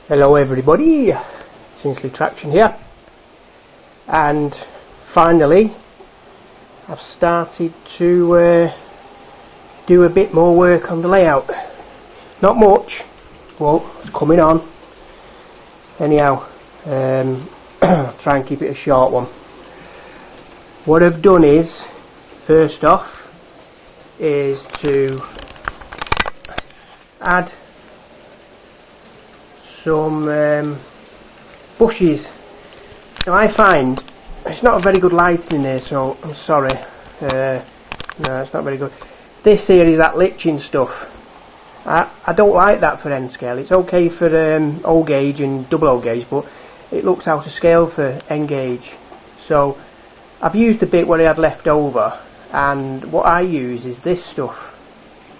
Hello everybody, Tinsley Traction here, and finally I've started to do a bit more work on the layout. Not much, but it's coming on. Anyhow, try and keep it a short one. What I've done is, first off, is to add some bushes. Now I find it's not a very good lighting in here, so I'm sorry. No, it's not very good. This here is that litching stuff. I don't like that for N scale. It's okay for O gauge and double O gauge, but it looks out of scale for N gauge. So I've used a bit what I had left over, and what I use is this stuff.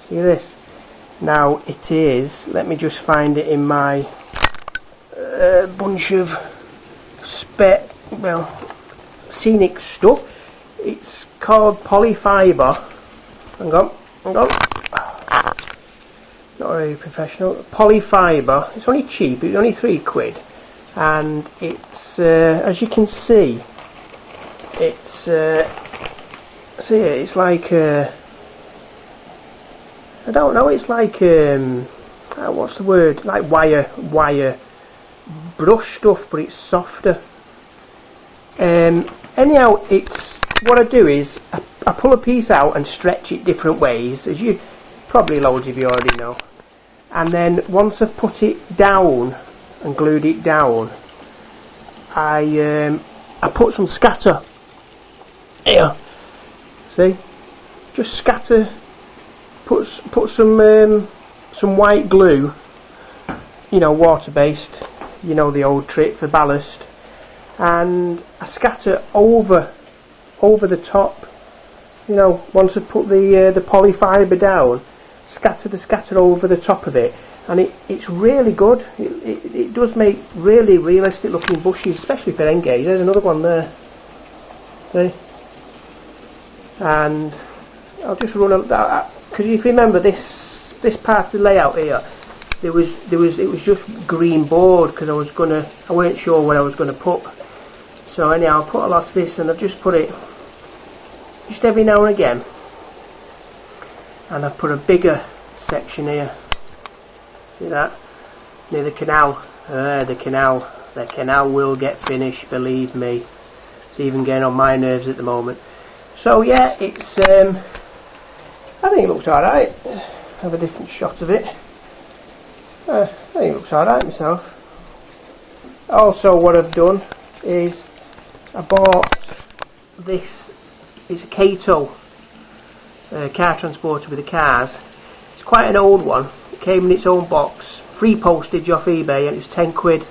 See this? Now it is, let me just find it in my bunch of scenic stuff. It's called Polyfiber. Hang on. Not very professional. Polyfiber. It's only cheap. It's only £3, and it's as you can see, it's it's like I don't know. It's like what's the word? Like wire brush stuff, but it's softer. Anyhow, it's what I do is I pull a piece out and stretch it different ways, as you probably loads of you already know. And then once I've put it down and glued it down, I put some scatter here. See, just scatter. Put some white glue. You know, water based. You know the old trick for ballast. And I scatter over the top. You know, once I put the polyfiber down, scatter over the top of it, and it's really good. It does make really realistic looking bushes, especially for N gauge. There's another one there. See? And I'll just run that, because if you remember this part of the layout here, it was just green board, because I weren't sure what I was gonna put. So anyhow, I'll put a lot of this, and I've just put it just every now and again, and I've put a bigger section here. See that? Near the canal. The canal will get finished, believe me. It's even getting on my nerves at the moment. So yeah, it's I think it looks alright. Have a different shot of it. I think it looks alright myself. Also, what I've done is I bought this. It's a Kato car transporter with the cars. It's quite an old one. It came in its own box, free postage off eBay, and it was £10.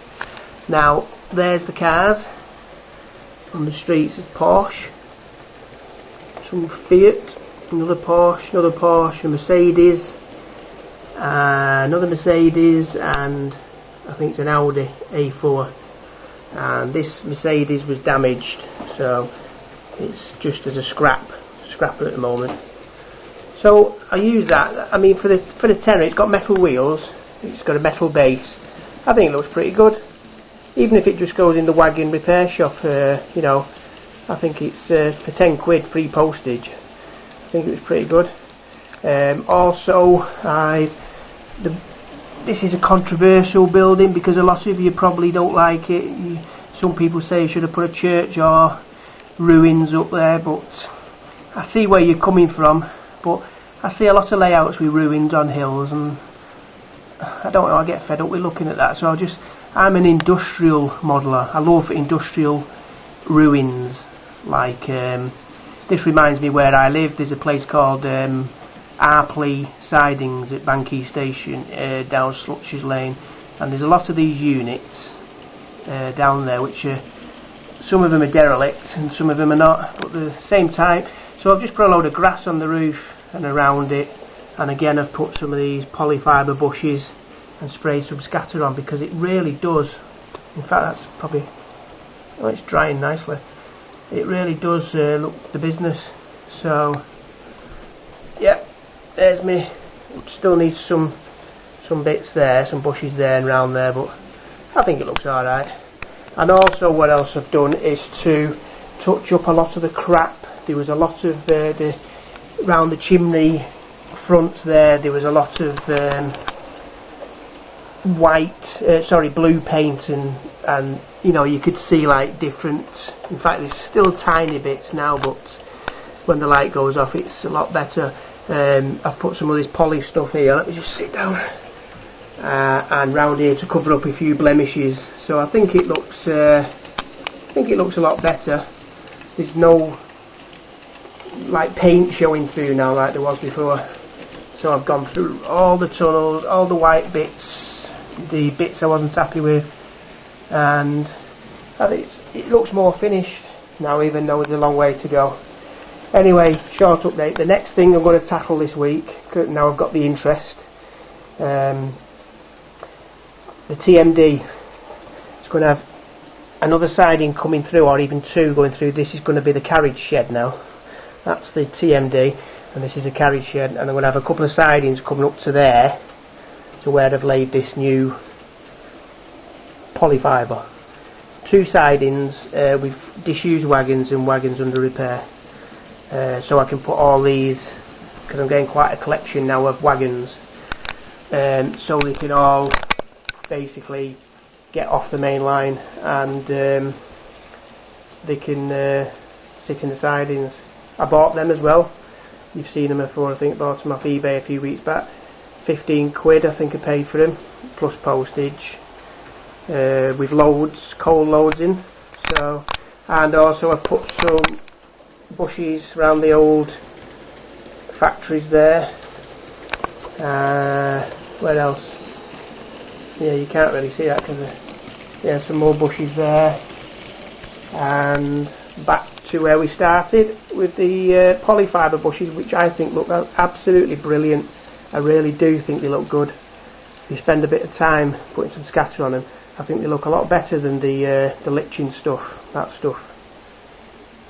Now there's the cars on the streets. It's Porsche, some Fiat, another Porsche, a Mercedes, another Mercedes, and I think it's an Audi A4. And this Mercedes was damaged, so it's just as a scrapper at the moment. So I use that. I mean, for the tenner, it's got metal wheels, it's got a metal base. I think it looks pretty good, even if it just goes in the wagon repair shop. You know, I think it's for £10 free postage. I think it was pretty good. Also, this is a controversial building, because a lot of you probably don't like it. Some people say you should have put a church or ruins up there, but I see where you're coming from. But I see a lot of layouts with ruins on hills, and I don't know, I get fed up with looking at that. So I'm an industrial modeller. I love industrial ruins. Like this reminds me where I live. There's a place called Arpley Sidings at Banquay Station, down Slutch's Lane, and there's a lot of these units down there, which are, some of them are derelict and some of them are not, but they're the same type. So I've just put a load of grass on the roof and around it, and again I've put some of these polyfiber bushes and sprayed some scatter on, because it really does, in fact that's probably, oh, it's drying nicely, it really does look the business. So yeah, there's me. Still needs some bits there, some bushes there and round there, but I think it looks alright. And also what else I've done is to touch up a lot of the crap. There was a lot of round the chimney front there was a lot of blue paint, and you know, you could see like different, in fact there's still tiny bits now, but when the light goes off it's a lot better. I've put some of this poly stuff here. Let me just sit down. And round here to cover up a few blemishes, so I think it looks a lot better. There's no like paint showing through now like there was before. So I've gone through all the tunnels, all the white bits, the bits I wasn't happy with, and I think it looks more finished now, even though there's a long way to go. Anyway, short update. The next thing I'm going to tackle this week, now I've got the interest, the TMD is going to have another siding coming through, or even two going through. This is going to be the carriage shed now. That's the TMD, and this is a carriage shed, and I'm going to have a couple of sidings coming up to there, to where I've laid this new polyfibre. Two sidings with disused wagons and wagons under repair, so I can put all these, because I'm getting quite a collection now of wagons, so they can all basically get off the main line, and they can sit in the sidings. I bought them as well. You've seen them before. I think bought them off eBay a few weeks back. 15 quid I think I paid for them, plus postage, with loads, coal loads in. So, and also I put some bushes around the old factories there. Where else? Yeah, you can't really see that because yeah, some more bushes there, and back to where we started with the polyfibre bushes, which I think look absolutely brilliant. I really do think they look good. If you spend a bit of time putting some scatter on them, I think they look a lot better than the liching stuff, that stuff.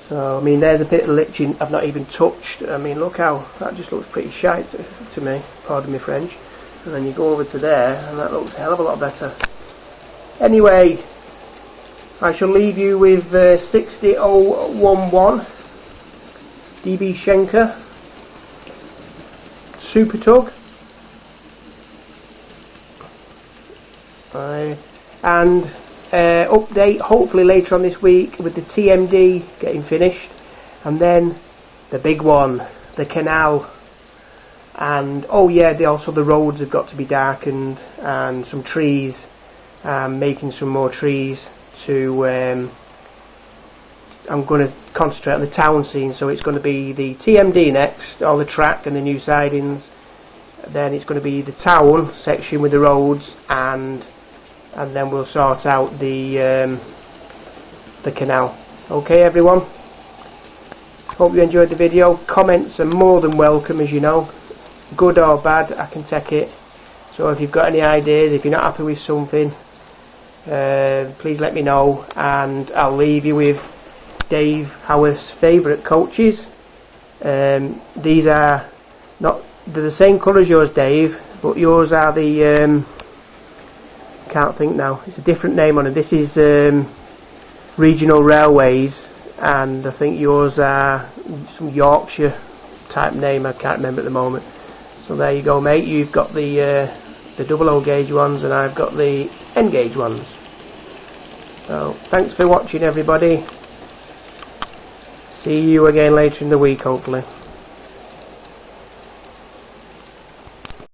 So I mean, there's a bit of liching I've not even touched. I mean, look how that just looks pretty shite to me, pardon me French. And then you go over to there and that looks a hell of a lot better. Anyway, I shall leave you with 60011 DB Schenker Super Tug, and update hopefully later on this week with the TMD getting finished, and then the big one, the canal. And oh yeah, also the roads have got to be darkened, and some trees, making some more trees to I'm going to concentrate on the town scene. So it's going to be the TMD next, all the track and the new sidings, then it's going to be the town section with the roads, and then we'll sort out the canal. Okay everyone, hope you enjoyed the video. Comments are more than welcome, as you know. Good or bad, I can take it. So if you've got any ideas, if you're not happy with something, please let me know, and I'll leave you with Dave Howarth's favourite coaches. These are not, they're the same colour as yours, Dave, but yours are the can't think now, it's a different name on it. This is Regional Railways, and I think yours are some Yorkshire type name, I can't remember at the moment. So there you go mate, you've got the 00 gauge ones and I've got the N gauge ones. So thanks for watching everybody, see you again later in the week hopefully.